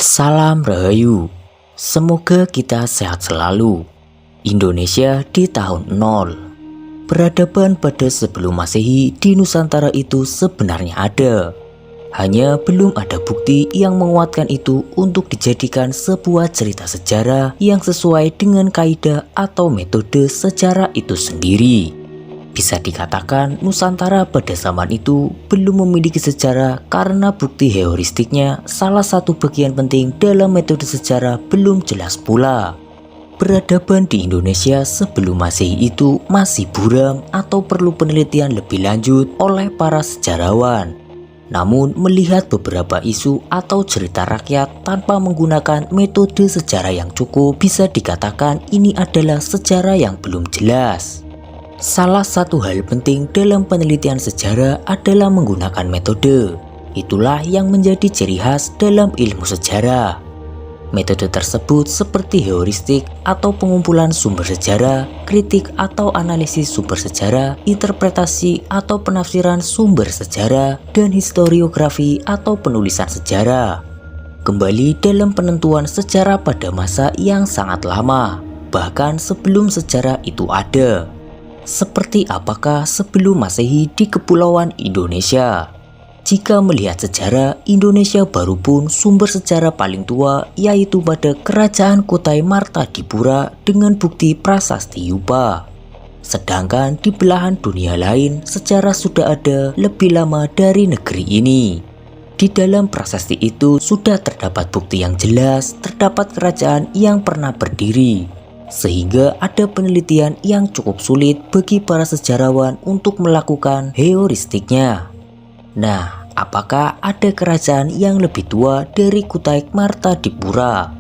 Salam Rahayu, semoga kita sehat selalu. Indonesia di tahun 0. Peradaban pada sebelum Masehi di Nusantara itu sebenarnya ada. Hanya belum ada bukti yang menguatkan itu untuk dijadikan sebuah cerita sejarah yang sesuai dengan kaidah atau metode sejarah itu sendiri. Bisa dikatakan Nusantara pada zaman itu belum memiliki sejarah karena bukti heuristiknya salah satu bagian penting dalam metode sejarah belum jelas pula. Peradaban di Indonesia sebelum Masehi itu masih buram atau perlu penelitian lebih lanjut oleh para sejarawan. Namun melihat beberapa isu atau cerita rakyat tanpa menggunakan metode sejarah yang cukup, bisa dikatakan ini adalah sejarah yang belum jelas. Salah satu hal penting dalam penelitian sejarah adalah menggunakan metode. Itulah yang menjadi ciri khas dalam ilmu sejarah. Metode tersebut seperti heuristik atau pengumpulan sumber sejarah, kritik atau analisis sumber sejarah, interpretasi atau penafsiran sumber sejarah, dan historiografi atau penulisan sejarah. Kembali dalam penentuan sejarah pada masa yang sangat lama, bahkan sebelum sejarah itu ada. Seperti apakah sebelum Masehi di Kepulauan Indonesia? Jika melihat sejarah, Indonesia baru pun sumber sejarah paling tua yaitu pada Kerajaan Kutai Martadipura dengan bukti prasasti Yupa. Sedangkan di belahan dunia lain, sejarah sudah ada lebih lama dari negeri ini. Di dalam prasasti itu sudah terdapat bukti yang jelas terdapat kerajaan yang pernah berdiri. Sehingga ada penelitian yang cukup sulit bagi para sejarawan untuk melakukan heuristiknya. Nah, apakah ada kerajaan yang lebih tua dari Kutai Martadipura?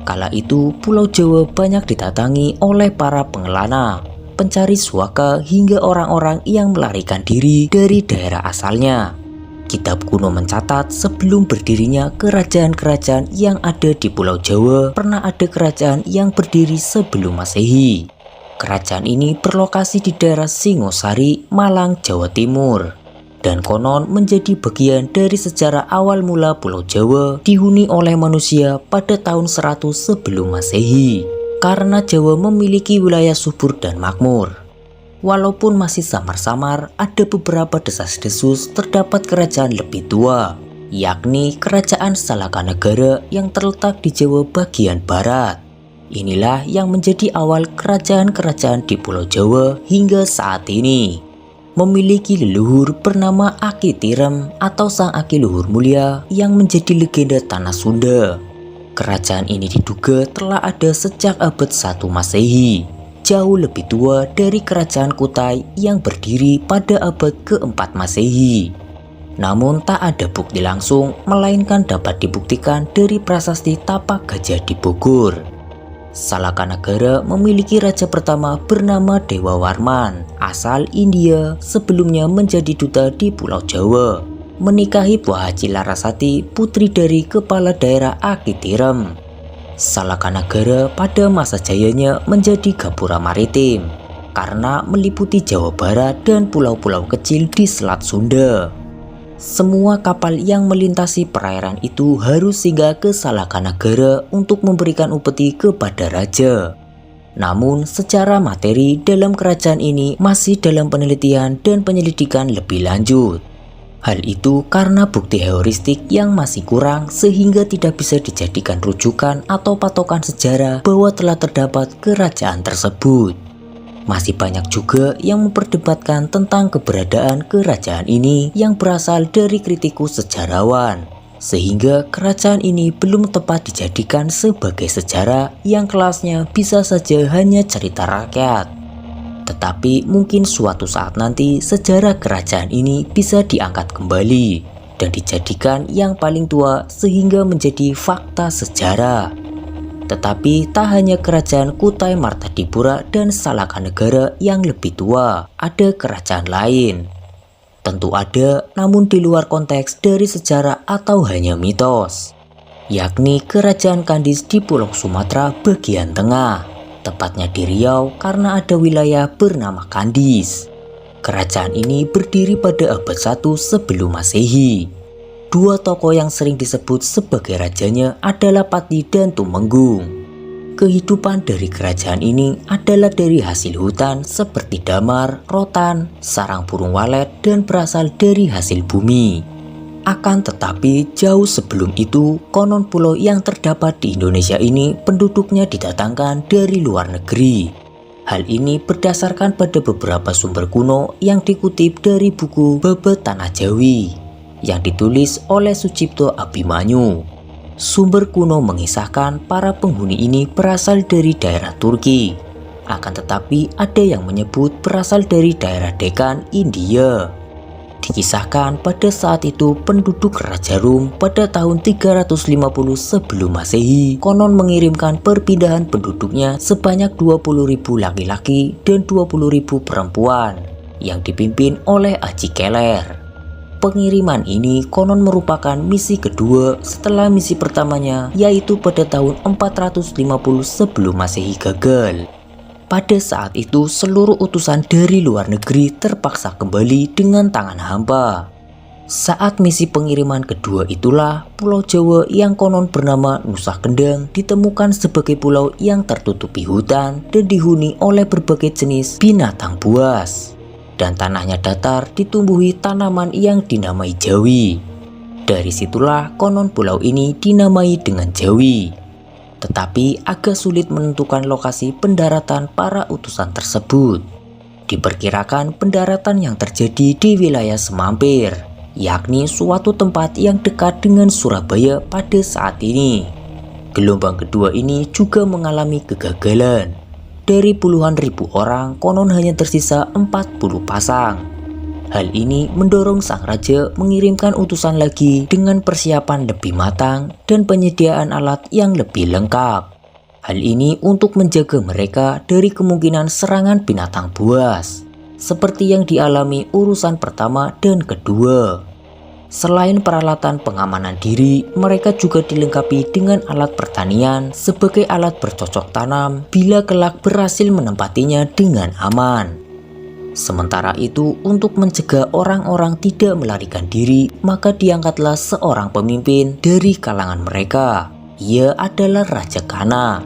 Kala itu Pulau Jawa banyak ditatangi oleh para pengelana, pencari suaka hingga orang-orang yang melarikan diri dari daerah asalnya. Kitab kuno mencatat sebelum berdirinya kerajaan-kerajaan yang ada di Pulau Jawa, pernah ada kerajaan yang berdiri sebelum Masehi. Kerajaan ini berlokasi di daerah Singosari, Malang, Jawa Timur. Dan konon menjadi bagian dari sejarah awal mula Pulau Jawa dihuni oleh manusia pada tahun 100 sebelum Masehi. Karena Jawa memiliki wilayah subur dan makmur. Walaupun masih samar-samar, ada beberapa desas-desus terdapat kerajaan lebih tua, yakni Kerajaan Salakanegara yang terletak di Jawa bagian barat. Inilah yang menjadi awal kerajaan-kerajaan di Pulau Jawa hingga saat ini. Memiliki leluhur bernama Aki Tirem atau Sang Aki Luhur Mulia yang menjadi legenda tanah Sunda. Kerajaan ini diduga telah ada sejak abad 1 Masehi. Jauh lebih tua dari kerajaan Kutai yang berdiri pada abad ke-4 Masehi. Namun tak ada bukti langsung, melainkan dapat dibuktikan dari prasasti Tapak Gajah di Bogor. Salakanegara memiliki raja pertama bernama Dewa Warman, asal India, sebelumnya menjadi duta di Pulau Jawa. Menikahi Puah Haji Larasati, putri dari kepala daerah Aki Tirem. Salakanegara pada masa jayanya menjadi gapura maritim karena meliputi Jawa Barat dan pulau-pulau kecil di Selat Sunda. Semua kapal yang melintasi perairan itu harus singgah ke Salakanegara untuk memberikan upeti kepada raja. Namun secara materi dalam kerajaan ini masih dalam penelitian dan penyelidikan lebih lanjut. Hal itu karena bukti heuristik yang masih kurang sehingga tidak bisa dijadikan rujukan atau patokan sejarah bahwa telah terdapat kerajaan tersebut. Masih banyak juga yang memperdebatkan tentang keberadaan kerajaan ini yang berasal dari kritikus sejarawan. Sehingga kerajaan ini belum tepat dijadikan sebagai sejarah yang kelasnya bisa saja hanya cerita rakyat. Tetapi mungkin suatu saat nanti sejarah kerajaan ini bisa diangkat kembali dan dijadikan yang paling tua sehingga menjadi fakta sejarah. Tetapi tak hanya kerajaan Kutai Martadipura dan Salakanegara yang lebih tua, ada kerajaan lain. Tentu ada, namun di luar konteks dari sejarah atau hanya mitos, yakni Kerajaan Kandis di Pulau Sumatera bagian tengah. Tepatnya di Riau karena ada wilayah bernama Kandis. Kerajaan ini berdiri pada abad 1 sebelum Masehi. Dua tokoh yang sering disebut sebagai rajanya adalah Pati dan Tumenggung. Kehidupan dari kerajaan ini adalah dari hasil hutan seperti damar, rotan, sarang burung walet, dan berasal dari hasil bumi. Akan tetapi jauh sebelum itu, konon pulau yang terdapat di Indonesia ini penduduknya didatangkan dari luar negeri. Hal ini berdasarkan pada beberapa sumber kuno yang dikutip dari buku Babet Tanah Jawi yang ditulis oleh Sucipto Abimanyu. Sumber kuno mengisahkan para penghuni ini berasal dari daerah Turki. Akan tetapi ada yang menyebut berasal dari daerah Dekan, India. Dikisahkan pada saat itu penduduk Raja Rum pada tahun 350 sebelum Masehi konon mengirimkan perpindahan penduduknya sebanyak 20.000 laki-laki dan 20.000 perempuan yang dipimpin oleh Aji Keler. Pengiriman ini konon merupakan misi kedua setelah misi pertamanya, yaitu pada tahun 450 sebelum Masehi gagal. Pada saat itu seluruh utusan dari luar negeri terpaksa kembali dengan tangan hampa. Saat misi pengiriman kedua itulah Pulau Jawa yang konon bernama Nusa Kendang ditemukan sebagai pulau yang tertutupi hutan dan dihuni oleh berbagai jenis binatang buas. Dan tanahnya datar ditumbuhi tanaman yang dinamai Jawi. Dari situlah konon pulau ini dinamai dengan Jawi. Tetapi agak sulit menentukan lokasi pendaratan para utusan tersebut. Diperkirakan pendaratan yang terjadi di wilayah Semampir, yakni suatu tempat yang dekat dengan Surabaya pada saat ini. Gelombang kedua ini juga mengalami kegagalan. Dari puluhan ribu orang, konon hanya tersisa 40 pasang. Hal ini mendorong sang raja mengirimkan utusan lagi dengan persiapan lebih matang dan penyediaan alat yang lebih lengkap. Hal ini untuk menjaga mereka dari kemungkinan serangan binatang buas, seperti yang dialami urusan pertama dan kedua. Selain peralatan pengamanan diri, mereka juga dilengkapi dengan alat pertanian sebagai alat bercocok tanam bila kelak berhasil menempatinya dengan aman. Sementara itu, untuk mencegah orang-orang tidak melarikan diri, maka diangkatlah seorang pemimpin dari kalangan mereka. Ia adalah Raja Kana.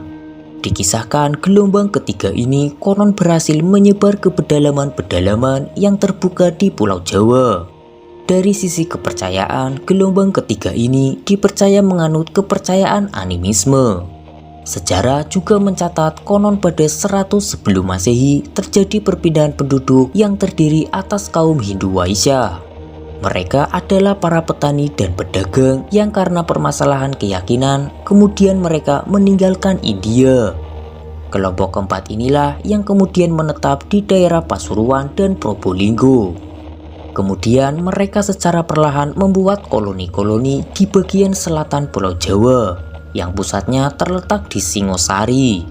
Dikisahkan gelombang ketiga ini konon berhasil menyebar ke pedalaman-pedalaman yang terbuka di Pulau Jawa. Dari sisi kepercayaan, gelombang ketiga ini dipercaya menganut kepercayaan animisme. Sejarah juga mencatat konon pada 100 sebelum Masehi terjadi perpindahan penduduk yang terdiri atas kaum Hindu Waisya. Mereka adalah para petani dan pedagang yang karena permasalahan keyakinan, kemudian mereka meninggalkan India. Kelompok keempat inilah yang kemudian menetap di daerah Pasuruan dan Probolinggo. Kemudian mereka secara perlahan membuat koloni-koloni di bagian selatan Pulau Jawa yang pusatnya terletak di Singosari.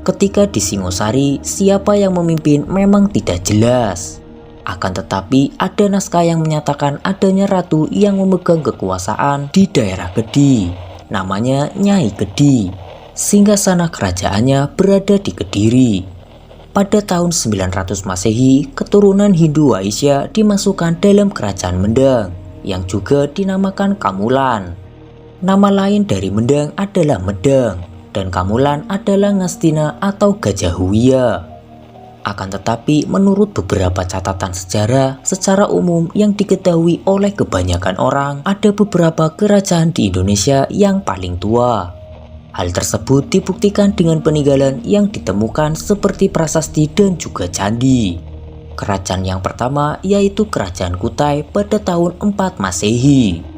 Ketika di Singosari, siapa yang memimpin memang tidak jelas. Akan tetapi ada naskah yang menyatakan adanya ratu yang memegang kekuasaan di daerah Kedi, namanya Nyai Kedi. Singgasana kerajaannya berada di Kediri. Pada tahun 900 Masehi, keturunan Hindu Waisya dimasukkan dalam kerajaan Mendang, yang juga dinamakan Kamulan. Nama lain dari Mendang adalah Medang, dan Kamulan adalah Ngastina atau Gajah Huia. Akan tetapi menurut beberapa catatan sejarah, secara umum yang diketahui oleh kebanyakan orang, ada beberapa kerajaan di Indonesia yang paling tua. Hal tersebut dibuktikan dengan peninggalan yang ditemukan seperti prasasti dan juga candi. Kerajaan yang pertama yaitu Kerajaan Kutai pada tahun 4 Masehi.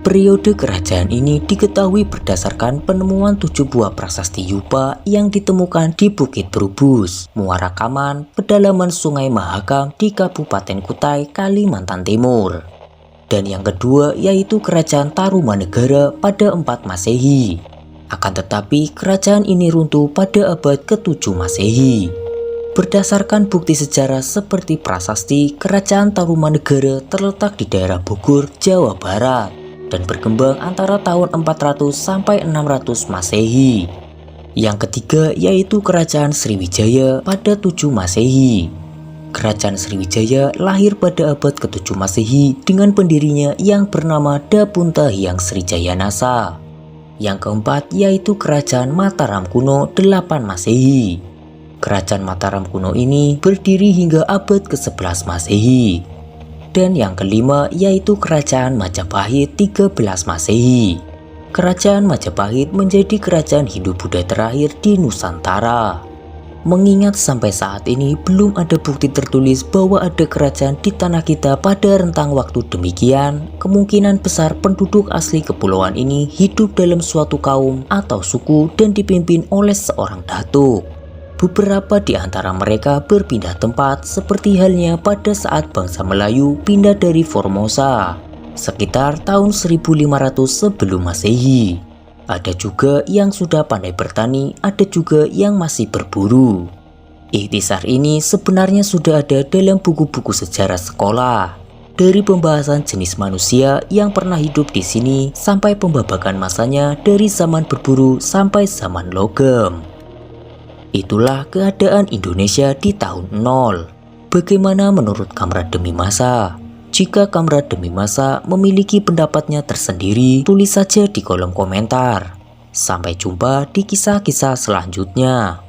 Periode kerajaan ini diketahui berdasarkan penemuan 7 buah prasasti Yupa yang ditemukan di Bukit Berubus, Muara Kaman, pedalaman Sungai Mahakam di Kabupaten Kutai, Kalimantan Timur. Dan yang kedua yaitu Kerajaan Tarumanegara pada 4 Masehi. Akan tetapi kerajaan ini runtuh pada abad ke-7 Masehi. Berdasarkan bukti sejarah seperti prasasti, Kerajaan Tarumanegara terletak di daerah Bogor, Jawa Barat dan berkembang antara tahun 400 sampai 600 Masehi. Yang ketiga yaitu Kerajaan Sriwijaya pada 7 Masehi. Kerajaan Sriwijaya lahir pada abad ke-7 Masehi dengan pendirinya yang bernama Dapunta Hyang Srijayanasa. Yang keempat yaitu Kerajaan Mataram Kuno 8 Masehi. Kerajaan Mataram Kuno ini berdiri hingga abad ke-11 Masehi. Dan yang kelima yaitu Kerajaan Majapahit 13 Masehi. Kerajaan Majapahit menjadi kerajaan Hindu-Buddha terakhir di Nusantara. Mengingat sampai saat ini belum ada bukti tertulis bahwa ada kerajaan di tanah kita pada rentang waktu demikian, kemungkinan besar penduduk asli kepulauan ini hidup dalam suatu kaum atau suku dan dipimpin oleh seorang datuk. Beberapa di antara mereka berpindah tempat seperti halnya pada saat bangsa Melayu pindah dari Formosa sekitar tahun 1500 sebelum Masehi. Ada juga yang sudah pandai bertani, ada juga yang masih berburu. Ikhtisar ini sebenarnya sudah ada dalam buku-buku sejarah sekolah. Dari pembahasan jenis manusia yang pernah hidup di sini sampai pembabakan masanya dari zaman berburu sampai zaman logam. Itulah keadaan Indonesia di tahun 0. Bagaimana menurut Kamrat Demi Masa? Jika Kamrat Demi Masa memiliki pendapatnya tersendiri, tulis saja di kolom komentar. Sampai jumpa di kisah-kisah selanjutnya.